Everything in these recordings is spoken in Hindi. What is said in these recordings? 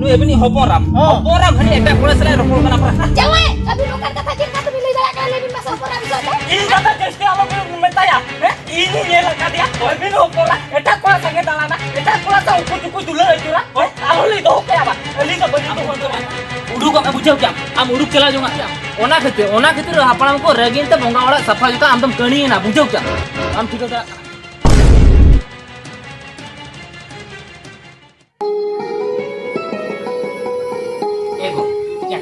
नु एबनी होपोराम हनी एटा कोड़ा सलाय रोपो कना पर जावे अभी लोकन कथा चिन का तो मिले जाया का लेकिन मैं होपोरा बिसो इन कथा चेष्टे आलो के मेताया इन ये लगा दिया ओय बिन होपोरा एटा कोड़ा संगे दाना एटा कोड़ा सा ऊपर चुकु दुले एजुरा आलो ले दो के आबा अली तो बजी तो होतो उडू को बुझाव क्या आम उडू चला जोंगा क्या ओना खातिर हापड़ाम को रेगिन ते बोंगा वाला सफा जुता आम तुम कणी ना बुझाव क्या आम ठीक है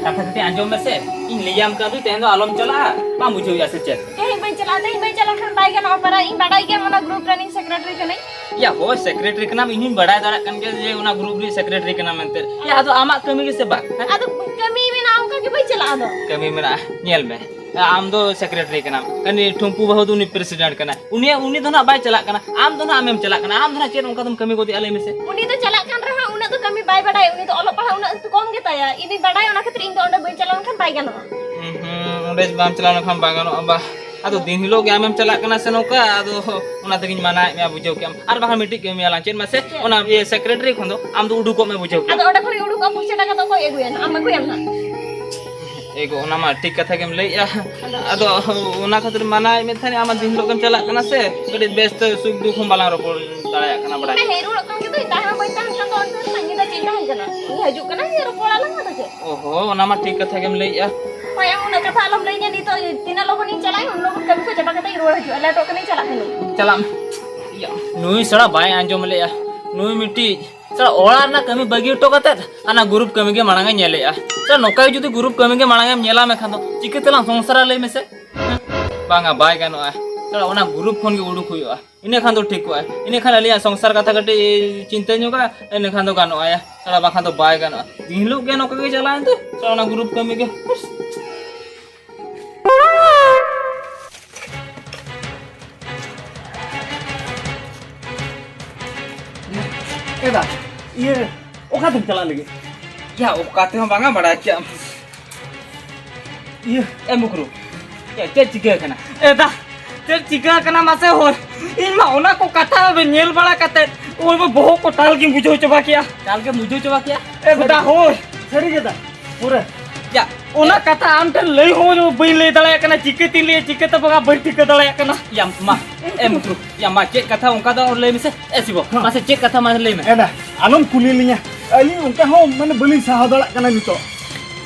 कथा कते आंजोम में से इन लियाम का भी तेन दो आलम चला बा मुझे या से चेक ए बई चला खन बाई के ना पर इन बड़ाई के मना ग्रुप रनिंग सेक्रेटरी के नहीं या हो सेक्रेटरी के नाम इन्हीं बड़ा दरा कन के जे उना ग्रुप री सेक्रेटरी के नाम मेंते या तो आमा कमी के से बा आ तो कमी में नाम का के बई चला दो कमी मेरा नेल में आम दो सेक्रेटरी के नाम कनी ठुंपू बहुत उनी प्रेसिडेंट कना उनी तो ना बाय चला कना आम तो ना आमेम चला कना आम तो ना चेन उनका तुम कमी को दी अले में से उनी तो चला कन रहा उना तो कमी बाय बड़ाई उनी तो ओलो पढ़ा उना तो कम के ताया इनी बड़ाई उना खातिर इन तो ओंडे बई चला खन बाय गनो ओंडे बाम चला खन बाय गनो अबा आदो दिन हिलो के आमेम चला कना से नोका आदो उना तगिन माना मे बुझाव के आर बाहर मिटी के मियाला चेन में से उना ये सेक्रेटरी खन दो आम तो उडू को में बुझाव के आदो ओंडे खन उडू को पुछे टाका तो को एगुया ना आम को एम ना एगो ओना मा ठीक कथा केम लइया आदो ओना खातिर माना में थाने आमा दिन लोगन चला कना से गडी बेस्ट सुख दुख हम बाला रोपो दाया कना बड़ा मैं हेरू रकम के तो ताहा बई ताहा का तो अंतर संगे दा चिंता है कना ये हजू कना ये रोपोड़ा लगा तो के ओहो ओना मा ठीक कथा केम लइया ओया उना कथा आलम लइया नी तो तीना लोग नहीं चलाए उन लोग कभी को जबा कता रोड हजू अला टोक नहीं चला है चला या नुई सड़ा बाय आंजो मलेया नुई मिट्टी सड़ा ओड़ा ना कमी बगी टो कते आना ग्रुप कमी के मांगा नेलेया सड़ा नोकाय जुदी ग्रुप कमी के मांगा नेला में खान दो चिकतेला संसार लई में से बांगा बाय गानो आ सड़ा ओना ग्रुप फोन के उडुक हुआ इने खान दो ठीक हुआ इने खान अलिया संसार कथा कटे चिंता नुका इने खान दो गानो आया सड़ा बाखान दो बाय गानो दिन लोग के नोका के चलाएं तो सड़ा ओना ग्रुप कमी के एदा ये ओका तुम चला लगे क्या ओकाते हम बांगा बड़ा क्या ये ए मुकरू क्या चे चिका कना एदा चे चिका कना मासे हो इन मा ओना को कथा बे नेल बड़ा कते ओय में बहु को टाल के बुझो चबा किया टाल के बुझो चबा किया ए बेटा हो सरी गेदा पूरा या ओना कथा आम त लई हो जो बई ले दळा कना चिकती ले चिकत बगा बई टिक दळा कना या मा ए मुकरू या मा चे कथा उनका दा और ले में से एसिबो मासे चे कथा मा ले में एदा आलम कुली लिया अली उनका हो माने बली साहा दळा कना नितो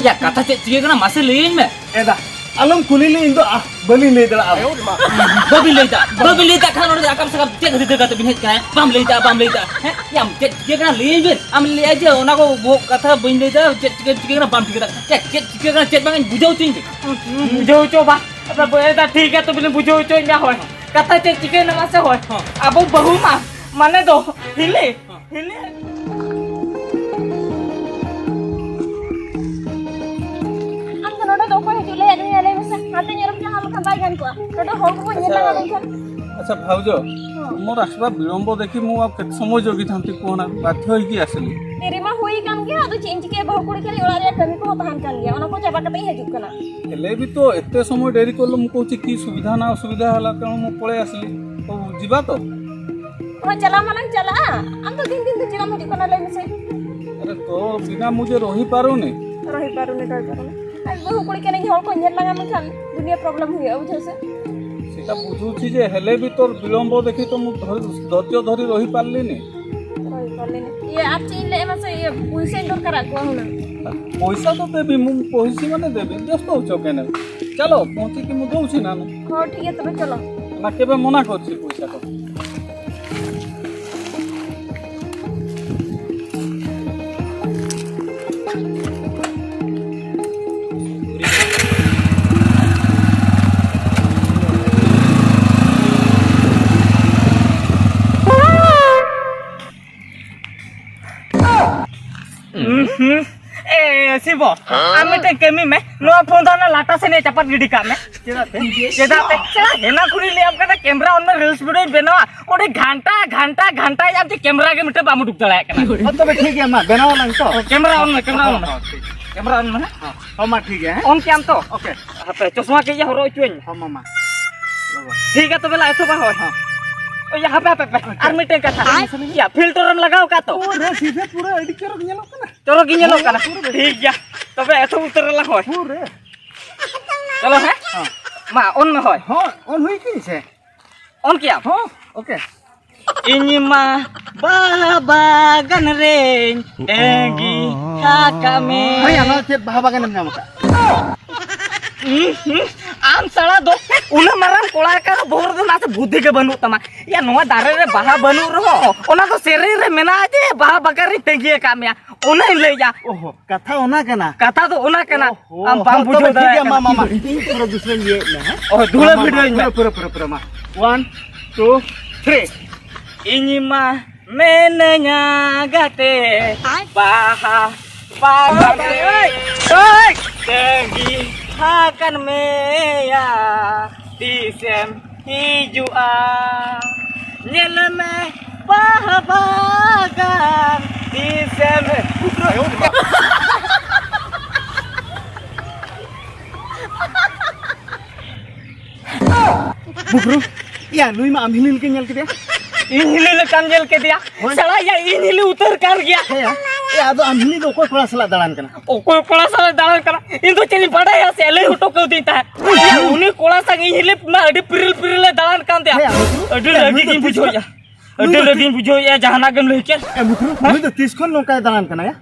या कथा चे चिके कना मासे ले में एदा आलम कुली ले इंदो बली ले दळा बबी लेता खान और आकम से चे गति गति बिनेत का बम लेता है या चे चिके कना ले बे हम ले जे ओना को वो कथा बइन लेता चे चिके कना बम टिके चे चिके कना चे बांग बुझाउ चिन बुझाउ चो बा अब एदा ठीक है तो बिने बुझाउ चो ना होय कथा चे चिके ना मासे होय अब बहु मा माने दो हिले अच्छा भाउजो मोर आसबा विलंब देखि मु अब केत समय जोगी थांती कोना बाध्य होई की आसली तेरी मा होई काम के आदो चेंज के बहु कुड़ी के ओला रे कमी को तहन कर लिया ओना को जबा कतई हजू कना हेले भी तो एते समय डेरी करलो मु कहूची की सुविधा ना असुविधा हला त मु पळे आसली तो जीवा तो हां चला मनन चला हम तो दिन तो चिरा हजू कना ले मिसे अरे तो बिना मुझे रही पारुनी बहु कुड़ी के नहीं हो को नेल लगा मन दुनिया प्रॉब्लम हुई बुझो से सेटा बुझुची जे हेले भी तोर विलंब देखि तो मु धैर्य धरी रही पारलिनी ये आप चीन ले मासे ये पैसा दरकार को होना पैसा तो देबी मु पैसा माने देबी व्यस्त हो चकेने चलो पहुंची कि मु दउछी ना हां ठीक है तबे चलो ना केबे मना करछि पैसा तो ए सिबो आमे ते केमी में नो फोन दाना लाटा से ने चपत गिडी का में चेदा हेना खुरी ले आपका ना कैमरा ऑन में रील्स वीडियो बनावा ओडे घंटा आप जे कैमरा के मिटे बामु डुक दळा कना अब तो ठीक है मां बनाओ ना तो कैमरा ऑन में हां मां ठीक है ऑन क्या तो ओके हपे चश्मा के ये हरो चुन हां मामा ठीक है तो बेला ऐसो बा हो ओ यहाँ पे आर मिटे का था या फिल्टर हम लगाओ का तो ओ रे सीधे पूरा एडिट कर नेलो कना चलो गिन लो कना ठीक गया तबे एतो उतर ला होय पूरे चलो है मा ऑन में होय हाँ ऑन हुई की से ऑन किया हाँ okay ini mah bahabagan ring egi kakame हाँ यार ना चेत बाहर के नाम का आम सड़ा दो उन्हें मरन कोड़ा का बोर दो ना से बुद्धि के बनू तमा या नोआ दारे रे बाहा बनू रहो ओना तो शरीर रे मेना जे बाहा बकरी तेगिए कामया उन्हें ले जा ओहो कथा होना कना कथा तो उना केना हम बाम बुझो ठीक है मामा इन पूरा दूसरे ये ना ओ धुला वीडियो में पूरा मा 1 2 3 ini mah menenya gate baha baha oi tegi akan meya disem hijua nyeleme baha bagan disem Bukru या नुई मा अमहिलिल के नेल के दे इनहिले कांगेल के दिया साला या इनहिले उतर कर गया है या तो अमहिली तो कोई थोड़ा सला दलान कना ओ कोई कोड़ा सा दाल करा इन तो चली बड़ा है से ले उठो को देता है या उन्हें कोड़ा सा इनहिले मैं अडी पिरल पिरल दाल कान दिया अडी लगी की बुझो या अडी लगी बुझो या जहाना गम ले चल ए बुकरू नुई तो 30 कोन नौका दलान कना या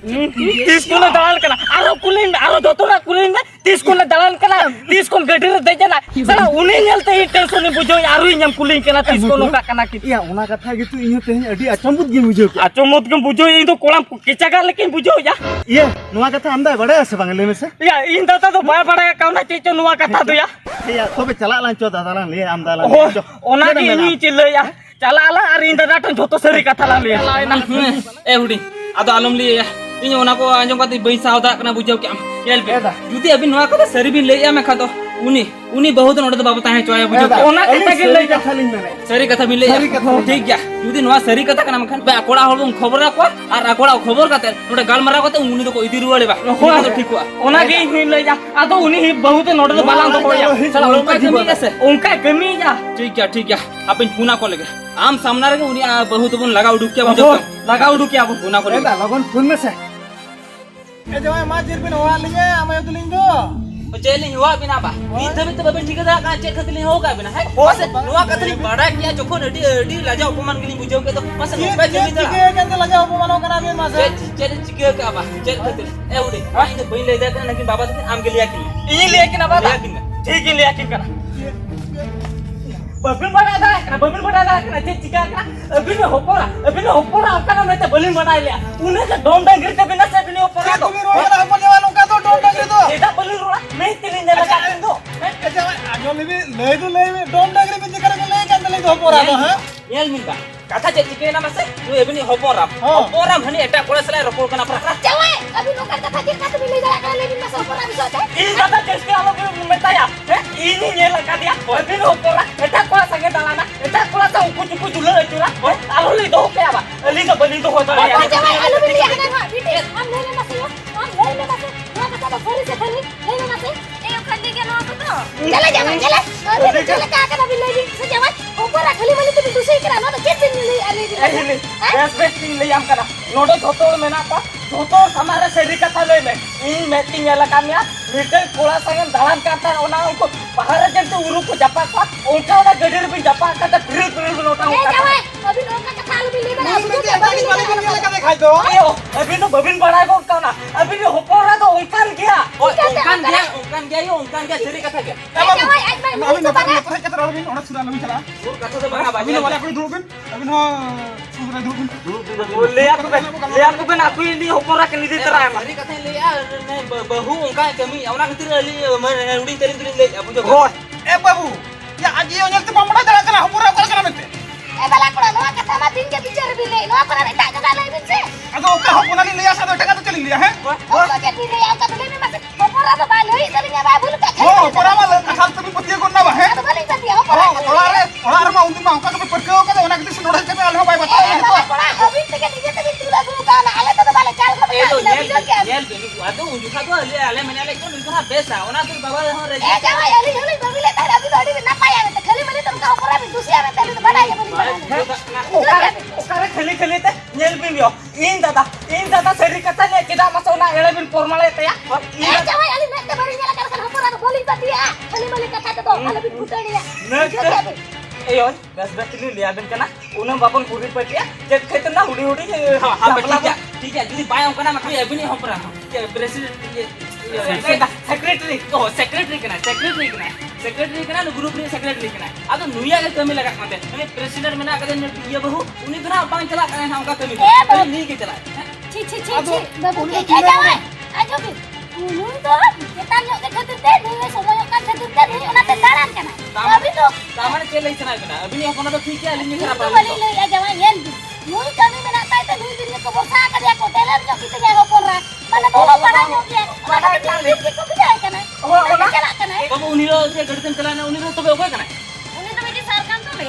30 कोन दाल कना आरो कुलिन आरो दोतोरा कुलिन 30 कोन दाल कना 30 कोन गडी रे दे जना साला उन्हें नेलते ही टेंशन बुझो यारो इनम कुलिन कना 30 कोन नौका कना की या ओना कथा गे तू इहो तेहन अडी अचंबुत गे बुझो के अचमत के बुझो इन तो कोड़ा केचागा लेकिन बुझो या ये नोआ कथा आमदा बड़ा से बांगले में से या इन दादा तो बड़ा बड़ा काउना चेचो नुआ कथा दो या या तबे चला लान चो दादा लान ले आमदा लान ओ ओना की नी चिल्ले या चला ला अरे इन दादा टन झोतो सरी कथा ला ले ए हुडी आदो आलम लिए या इन ओना को आंजम कति बई सावदा कना बुझो के येल बे जुदी अभी नुआ को सरी भी ले या मैं खातो उनी बहुत नोडे तो बाबा ताहे चोया बुझो ओना कथा के ले कथा लिन में सरी कथा मिले ठीक गया जुदी नुआ सरी कथा कना मखन बे अकोड़ा होल खबर को और अकोड़ा खबर कते नोडे गाल मारा कते उनी तो इदी रुवाले बा तो ठीक हुआ ओना के ही ले जा आदो उनी बहुत नोडे तो बालां तो हो या साला उनका कमी कैसे उनका कमी जा ठीक गया अपन पुना को लगे आम सामना रे उनी बहुत बन लगाउ डुकिया बुझो लगाउ डुकिया पुना को ए दा लगन फोन में से ए जवा मा जिर बिन होआ लिए आमे तो लिंग दो चेली हुआ बिना बा इन तभी तो बबन ठीक है का चेक खतली होगा बिना है बस नुआ कतली बड़ा किया जोखन एडी लाजा अपमान के लिए बुझो के तो बस रुपए जमी दला के केंते लाजा अपमान करा बे मा से चेल चिके का बा चेल खतली ए उडे इन तो बइन ले जाते लेकिन बाबा तो आम के लिया कि इन लिया कि ना बाबा ठीक है लिया कि करा बबन बड़ा दा ना चे चिका का अभी ने होपोरा का ना ते बलिन बड़ा लिया उन्हें से डोम डंगर के बिना से बिने होपोरा तो तुम रोना हमले वालों का तो डोम डंगर दो एटा बलिन रोड़ा नहीं तिलिन जला का दो ए जवा आजो ले भी डोम डंगर के जिकर के ले केंते ले होपोरा तो हां येल मिनका कथा चे चिके ना मसे नु एबनी होपोरा भनी एटा कोले सला रपोर कना प्रा चवे अभी नोकर कथा के कथा मिले जा का लेकिन मसा ऊपर अभी सोचे इन दादा चेस्के आलो के मेताया इनी ने लगा दिया अभी होपोरा एटा कोला संगे डालाना एटा कोला सा कुछ दुले चुरा आलो ले दो के आबा ले तो बली तो होता है चवे आलू भी लिया ना बेटे हम ले मसे हम ले मसे ना कथा फरी से फरी ले मसे ए खंडी के ना तो चले अरे चले का का भी ले से जावा ऊपर खाली वाली तो दूसरी करा ना तो के दिन ले अरे बेस्ट थिंग ले हम करा नोडो धोतो में ना पा धोतो हमारा शरीर कथा ले में इन मैटिंग एलाका में मिटल कोला संगे दालान करता ओना उनको बाहर जंतु उरु को जपा का उनका ना गडर भी जपा का फिर नोटा ए जावा अभी नोका कथा आलू भी ले बना अभी तो बबिन बड़ा को का ना अभी जो होपोरा तो उनकान गया उनकान गया शरीर कथा गया ए जावा आज मैं अभी न पता के तरह भी ओना सुना लमी चला और कथा तो बना बाजी वाला कोई दुबिन अभी न सुना दुबिन ले आपको बिन आपको ये होपोरा के निदे तरह है शरीर कथा ले यार बहु उनका कमी औना खातिर अली उड़ी तरी ले बुझो हो ए बाबू या आज ये ओने तो बमड़ा चला कना होपोरा कर कना में ए बाला कोड़ा नोआ कथा मा दिन के बिचार भी ले नोआ कोड़ा बेटा जगा ले बिन से अगो का होपोरा ले लिया सादो टका तो चली लिया है ओ के भी ले आ का ले में मसे होपोरा तो बाल होई सरिया बाबू का हो होपोरा मा कथा तो भी पतिया कोना बा है तो बोली पतिया होपोरा ओला मा उंदी मा का पटके हो का ओना के सुनोड़ के आलो बाय बता कोड़ा अभी तक निजे तभी तू लागू का ना आले तो बाले चाल खबर येल बेलू आदो उजु खादो आले मैंने ले कोन इतना पैसा ओना तो बाबा हो रे ए जावा याली होली बबिले तारा अभी गाड़ी में ना पाया में तो खाली मने तुम का ऊपर भी दूसरी आवे तो बड़ा ये बोली ओकारे खेले खेले ते नेल बिन यो इन दादा सरी कथा ने केदा मसोना एळे बिन पोरमाले तया ए जवाई अली मैं ते बड़ी नेला कर हपरा तो बोली बतिया खाली मली कथा तो अली भी फुटणिया एयो दस बतली लिया बिन कना उन बापन पूरी पटिया जे खेतना हुडी हुडी हां ठीक है जदी बाय कना मत अबिनी हपरा के प्रेसिडेंट ये सेक्रेटरी कना ग्रुप रे सेक्रेटरी कना अब नुया के कमी लगा मते मैं प्रेसिडेंट मेना कदे ये बहु उनी धरा बांग चला कना हम का कमी नहीं के चला छी बाबू ए जवाई आजो भी उनु तो केतान जो खातिर दे नहीं समय का खातिर दे नहीं ओना ते दारान कना अभी तो सामान के लई चला कना अभी अपन तो ठीक है लिंग खराब बोली ले या जवाई येन मुई कमी में ना ताई तो दुई दिन को बोसा कर या को टेलर जो किते जाए हो पोरा माने तो पड़ा हो गया माने क्लास को भी जाए कना ओ चला कना बाबू उनी रो से गड़तन चलाना उनी रो तो होय कना उनी तो मेरी सार काम तो ले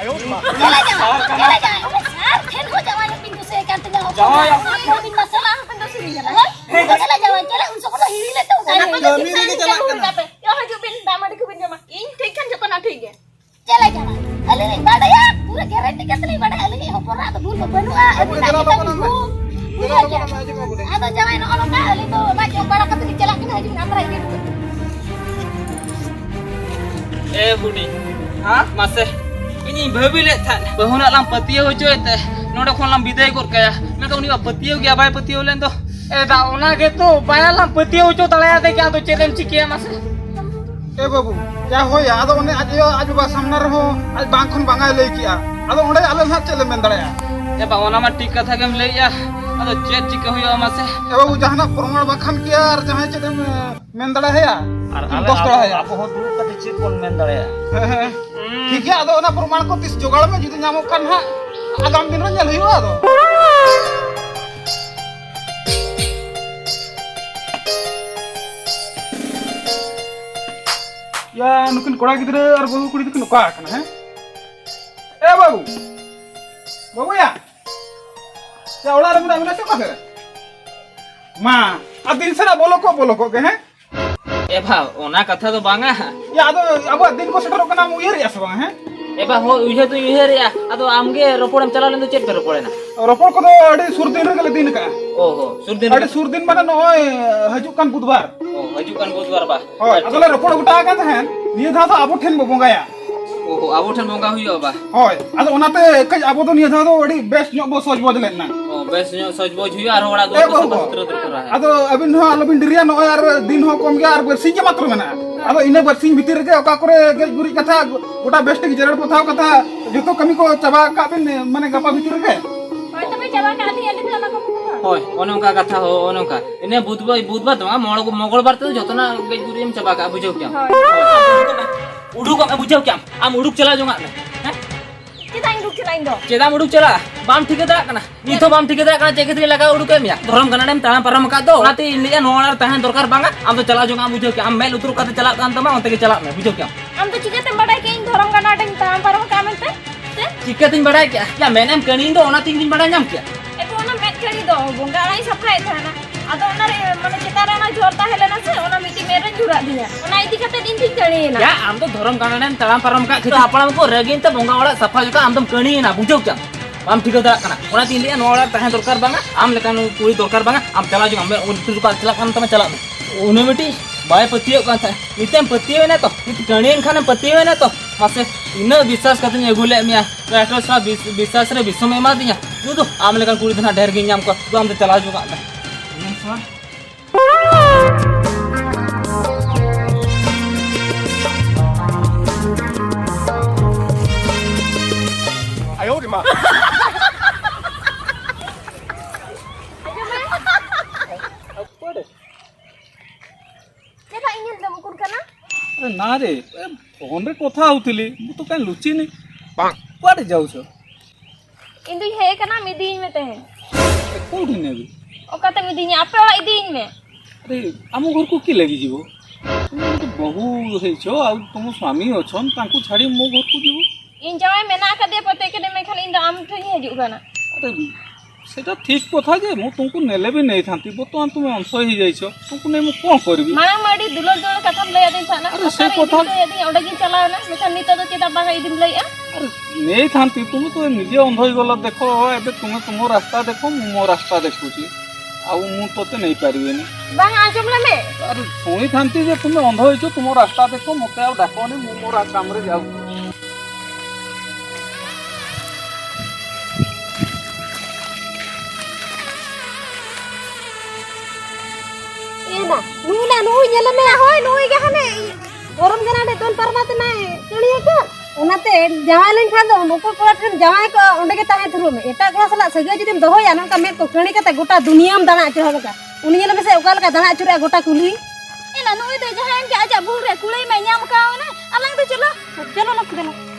आयो चला जाओ सार खेल हो जवाई पिंटू से कांत जा हो जवाई बिन मसाला पिंटू से नहीं चला चला जवाई चला उन सब को हिरी लेते हो जमीन के चला कना यो हजू बिन दामाद को बिन जमा इन ठीक kan जको ना ठीक है चला जवाई अले नहीं बड़ा या पूरा गारंटी कितनी बड़ा अले हो पोरा तो भूल बनु आ अभी ada jamaah yang orang kali itu macam para ketemu celak ini hajung nampak ini बुढ़ी हाँ मासे इनी भाभी ले था बहुना लाम पतिया हो जोए ते नोडे खोन लाम विदाई कर कया मैं तो उनी पतिया हो गया बाय पतिया हो लेन तो ए दा ओना के तो बाया लाम पतिया हो जो तलाया दे क्या तो चैलेंज चिकिया मासे ए बाबू क्या हो या आदो ने आज बा सामने रहो आज बांग खन बांगा ले किया आदो ओंडे आले ना चले मेन दड़या ए बा ओना मा ठीक कथा केम लेया आदो चेत चिका हुयो मासे ए बाबू जहाना प्रमाण बाखन किया और जहां चले मेन दड़ा है और दोस्त दड़ा है आप हो दूर कति चेत कोन मेन दड़या ठीक है आदो ना प्रमाण को तिस जोगाड़ में जुदी नामो कन हा आगाम दिन रे नेल हुयो आदो या नुकिन कोड़ा गिदरे और बहु कुड़ी दुकिन का कना है ए बाबू बाबू या ओला रे मुना से कथे मा आ दिन से बोलो को के हैं ए भा ओना कथा तो बांगा या अब दिन को सेटर कना मु ये रिया सबा हैं ए बा हो उहे तो उहे रे आदो आमगे रोपड़म चला लेन तो चेक पे रोपड़े ना रोपड़ को तो अड़ी सुर दिन रे दिन का ओहो सुरदिन अड़ी सुर दिन माने नय हजू कान बुधवार ओ हजू कान बुधवार बा होय अगले रोपड़ गुटा का हैं निये धा तो आबो ठेन बोंगाया ओहो आबो ठन बोंगा हुयो बा होय अदो ओनाते कज आबो तो निये धा तो अड़ी बेस्ट नो बो सज बदलेन ना ओ बेस नो सज बोझ हुयो आर होड़ा दो सत्र दर करा है अदो अबिन हो अलबिन डिरिया नो यार दिन हो कम गया आर बरसिंग के मात्र मेना अब इने बरसिंग भीतर के ओका करे गेज गुरी कथा गोटा बेस्ट की जरड़ पथाव कथा जतो कमी को चबा का बिन माने गपा भीतर के होय तबे चबा का दी एले ना को होय ओनका कथा हो ओनका इने बुधवार तो मंगलवार तो जतना गेज गुरी में चबा का बुझो क्या उडुक का बुझो क्या आम उडुक चला जोंगा हैं चेदाम उडुक चला बाम ठीक दरा कना निथो बाम ठीक दरा कना चेके लगा उडुक मिया धरम कना नेम ताना परम का दो नाते इंडिया नोणार तहन दरकार बांगा आम तो चला जोंगा बुझो क्या आम मेल उतरु का चला कान तमा ओते के चला में बुझो क्या हम तो चिकते बड़ा के इन धरम कना टेन ताना परम का मेनते चिके तीन बड़ा क्या मैंने कनी दो ओना तीन दिन बड़ा नाम क्या एको ना मेट करी दो बोंगा आई सफाई था ना अदो ओना रे माने चितारा ना जोरता हेले ना से ओना मिटी मेरे जुरा दिया ओना इति कते दिन ठीक कणी ना या आम तो धरम काना नेम ताना परम का खिता आपन को रगिन त बोंगा वाला सफा जो का आम तुम कनी ना बुझो क्या आम ठीक दरा कना ओना तीन लिया नोड़ा तहन दरकार बांगा आम लेकान कोई दरकार बांगा आम चला जो आम उतरु का चला कान तमा चला में उने मिटी बाय पतियो का था नितेम पतियो ना तो नित कणीन खाने पतियो ना तो मासे इन विश्वास कतन एगुले मिया तो एकरा सा विश्वास रे विश्व में मा दिया जो तो आम लेकान कुड़ी धना ढेर गिन जाम को तो आम चला जो का आयो रे मां ना रे फोन रे कथा होतिली मु तो काई लुचिनी कुआडे जाऊ छ इंदु हे कना मिदीन में ते कोठी नेबी ओकाते मिदीन आपे वाला इदीन में अरे आम घर को की लगी जीवो तो बहु है छो आ तुम स्वामी अछन तांको छाड़ी मो घर को जीवो इन जवाई मेना का दे पते के में खाली इन आम ठई हजू कना अरे সেটা ঠিক কথা যে মু তুমକୁ ନେଲେ ବି ନେଇଥାନ୍ତି ବର୍ତ୍ତମାନ ତୁମେ ଅଂଶ ହେଇଯାଇଛ ତୁମକୁ ନେଇ ମୁଁ କ'ଣ କରିବି मांग माडी दुलर जोड़ कथम ले आदिन थाना अरे से कथा- यदि ओडगी चला ना मिसा नित तो केदा बागा इदिन ले आ ଆରେ ନେଇଥାନ୍ତି ତୁମେ ତ ନିଜେ ଅନ୍ଧ ହେଇଗଲ ଦେଖ ଏବେ ତୁମେ ତୁମ ରାସ୍ତା ଦେଖ ମୁଁ ମୋ ରାସ୍ତା ଦେଖୁଛି ଆଉ ମୁଁ ତୋତେ ନେଇପାରିବିନି बागा आजमला में ଆରେ ଶୁଣିଥାନ୍ତି ଯେ ତୁମେ ଅନ୍ଧ ହେଇଛ ତୁମ ରାସ୍ତା ଦେଖ ମୋତେ ଆଉ ଡାକନି ମୁଁ ମୋ କାମରେ ଯାଉଛି ना नु येले में होय नु गे हने गरम जनाडे तोन परमाते ना कणिया का ओनाते जवाय लेन खान दो मोको कोला ठन जवाय को ओंडे के ताहे थुरु में एटा गोला सला सगे जदिम दहोया नका में को कणी के गोटा दुनिया में दाना चुरा लगा उनी येले में से ओका लगा दाना चुरा गोटा कुली ए ना नु दे जहां के आजा बुल रे कुलई में न्याम का ना अलंग तो चलो चलो ना